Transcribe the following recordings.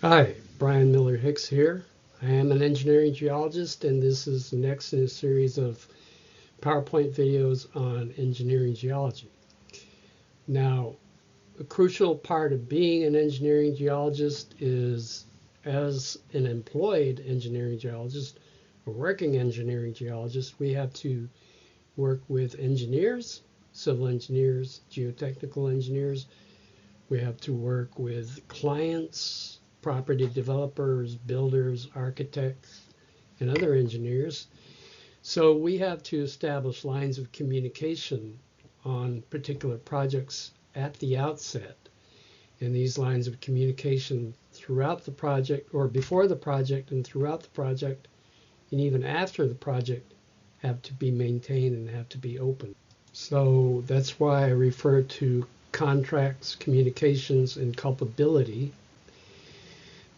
Hi, Brian Miller-Hicks here. I am an engineering geologist, and this is the next in a series of PowerPoint videos on engineering geology. Now, a crucial part of being an engineering geologist is, as an employed engineering geologist, a working engineering geologist, we have to work with engineers, civil engineers, geotechnical engineers. We have to work with clients, property developers, builders, architects, and other engineers. So we have to establish lines of communication on particular projects at the outset. And these lines of communication throughout the project, or before the project and throughout the project, and even after the project, have to be maintained and have to be open. So that's why I refer to contracts, communications, and culpability.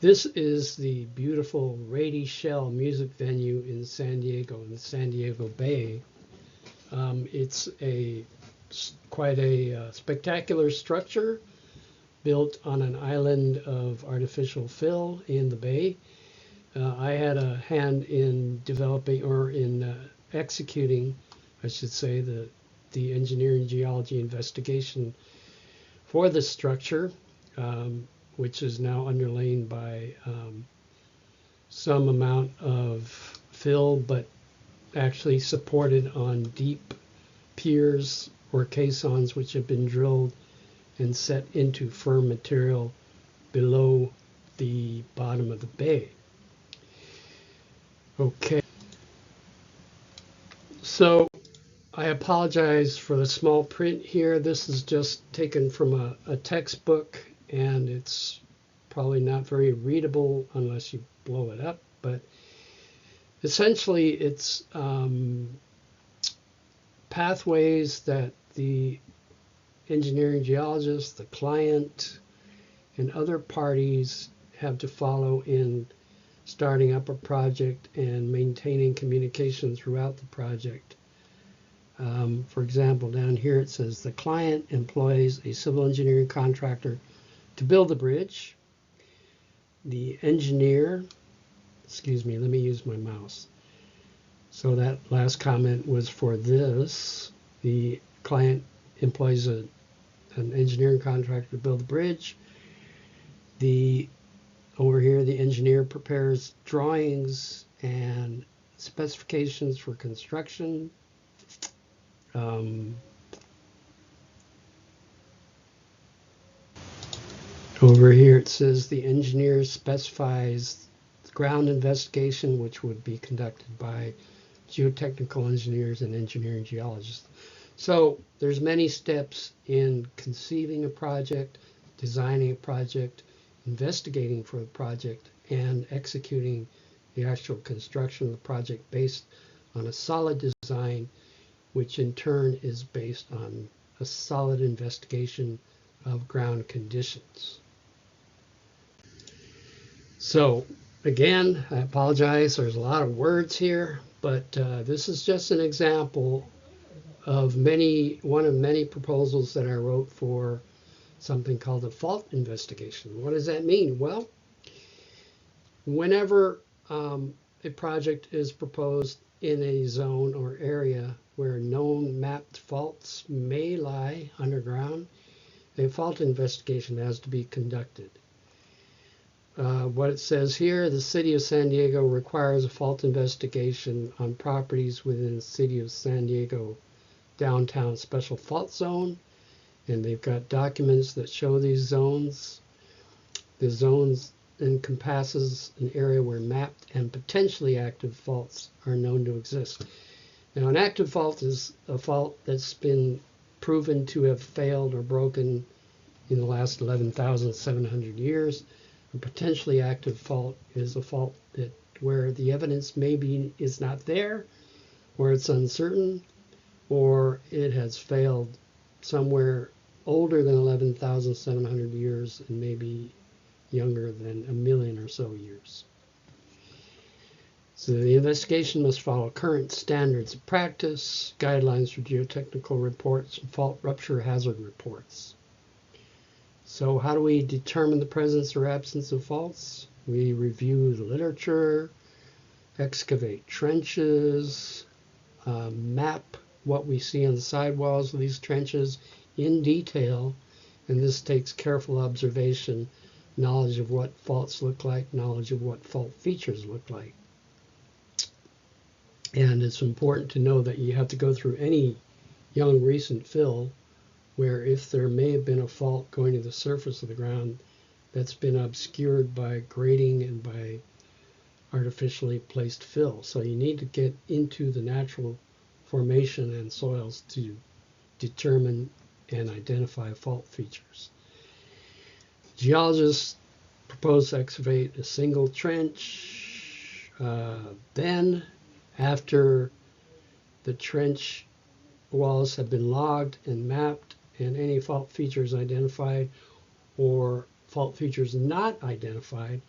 This is the beautiful Rady Shell music venue in San Diego, in the San Diego Bay. It's quite a spectacular structure built on an island of artificial fill in the bay. I had a hand in developing, or in executing, I should say, the engineering geology investigation for this structure, which is now underlain by some amount of fill, but actually supported on deep piers or caissons which have been drilled and set into firm material below the bottom of the bay. Okay, so I apologize for the small print here. This is just taken from a textbook, and it's probably not very readable unless you blow it up. But essentially, it's pathways that the engineering geologist, the client, and other parties have to follow in starting up a project and maintaining communication throughout the project. For example, down here it says the client employs a civil engineering contractor to build the bridge. The engineer, excuse me, let me use my mouse. So that last comment was for this. The client employs an engineering contractor to build the bridge. Over here, the engineer prepares drawings and specifications for construction. Over here it says the engineer specifies the ground investigation, which would be conducted by geotechnical engineers and engineering geologists. So there's many steps in conceiving a project, designing a project, investigating for the project, and executing the actual construction of the project based on a solid design, which in turn is based on a solid investigation of ground conditions. So again, I apologize, there's a lot of words here, but this is just an example of one of many proposals that I wrote for something called a fault investigation. What does that mean? Well, whenever a project is proposed in a zone or area where known mapped faults may lie underground, a fault investigation has to be conducted. What it says here, the city of San Diego requires a fault investigation on properties within the city of San Diego downtown special fault zone, and they've got documents that show these zones. The zones encompasses an area where mapped and potentially active faults are known to exist. Now, an active fault is a fault that's been proven to have failed or broken in the last 11,700 years. A potentially active fault is a fault where the evidence maybe is not there, where it's uncertain, or it has failed somewhere older than 11,700 years and maybe younger than 1,000,000 or so years. So the investigation must follow current standards of practice, guidelines for geotechnical reports, and fault rupture hazard reports. So how do we determine the presence or absence of faults? We review the literature, excavate trenches, map what we see on the sidewalls of these trenches in detail, and this takes careful observation, knowledge of what faults look like, knowledge of what fault features look like. And it's important to know that you have to go through any young recent fill where if there may have been a fault going to the surface of the ground, that's been obscured by grading and by artificially placed fill. So you need to get into the natural formation and soils to determine and identify fault features. Geologists propose to excavate a single trench. Then, after the trench walls have been logged and mapped and any fault features identified or fault features not identified,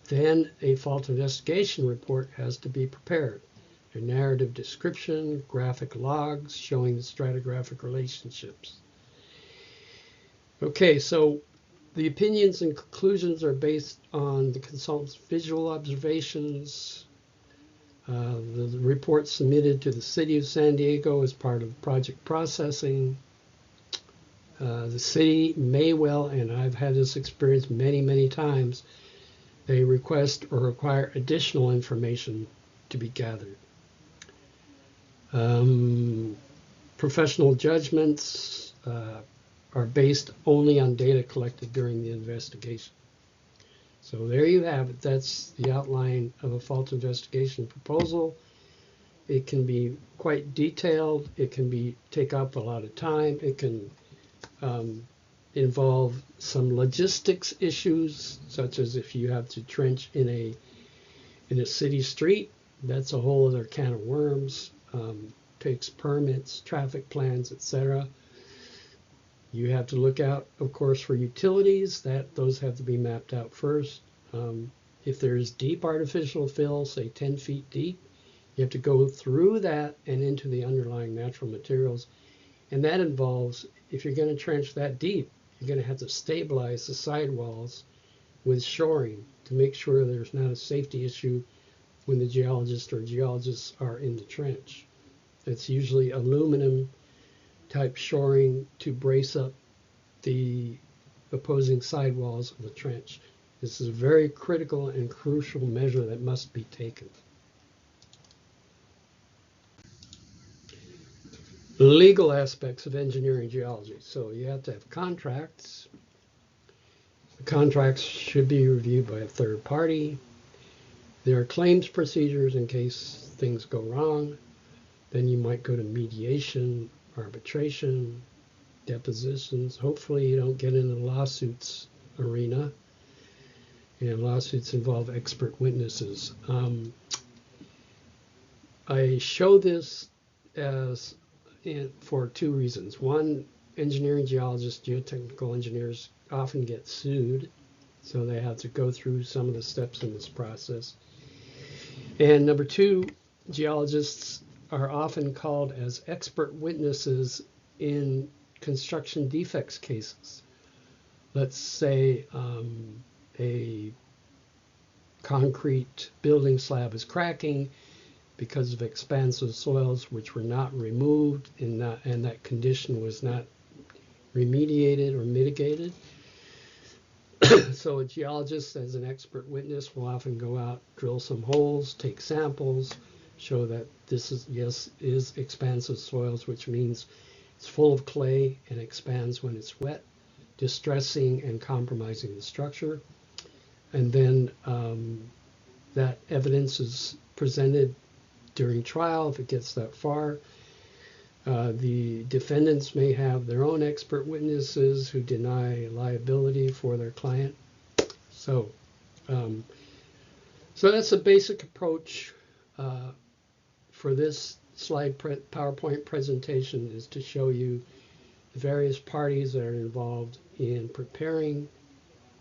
then a fault investigation report has to be prepared. A narrative description, graphic logs showing the stratigraphic relationships. Okay, so the opinions and conclusions are based on the consultant's visual observations. The report submitted to the City of San Diego as part of project processing. The city may well, and I've had this experience many times, they request or require additional information to be gathered. Professional judgments are based only on data collected during the investigation. So there you have it. That's the outline of a fault investigation proposal. It can be quite detailed. It can take up a lot of time. It can involve some logistics issues, such as if you have to trench in a city street. That's a whole other can of worms. Takes permits, traffic plans, etc. You have to look out, of course, for utilities. Those have to be mapped out first. If there's deep artificial fill, say 10 feet deep, you have to go through that and into the underlying natural materials. And that involves, if you're going to trench that deep, you're going to have to stabilize the sidewalls with shoring to make sure there's not a safety issue when the geologist or geologists are in the trench. It's usually aluminum type shoring to brace up the opposing sidewalls of the trench. This is a very critical and crucial measure that must be taken. Legal aspects of engineering geology. So you have to have contracts. The contracts should be reviewed by a third party. There are claims procedures in case things go wrong. Then you might go to mediation, arbitration, depositions. Hopefully you don't get into the lawsuits arena. And lawsuits involve expert witnesses. I show this for two reasons. One, engineering geologists, geotechnical engineers often get sued, so they have to go through some of the steps in this process. And number two, geologists are often called as expert witnesses in construction defects cases. Let's say a concrete building slab is cracking because of expansive soils which were not removed and that condition was not remediated or mitigated. So a geologist, as an expert witness, will often go out, drill some holes, take samples, show that this is expansive soils, which means it's full of clay and expands when it's wet, distressing and compromising the structure. And then that evidence is presented during trial if it gets that far. The defendants may have their own expert witnesses who deny liability for their client. So that's a basic approach for this slide PowerPoint presentation, is to show you the various parties that are involved in preparing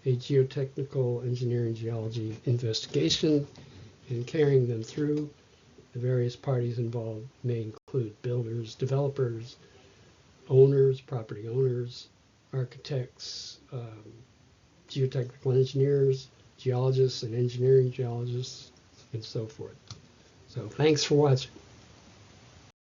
a geotechnical engineering geology investigation and carrying them through. The various parties involved may include builders, developers, owners, property owners, architects, geotechnical engineers, geologists and engineering geologists, and so forth. So thanks for watching.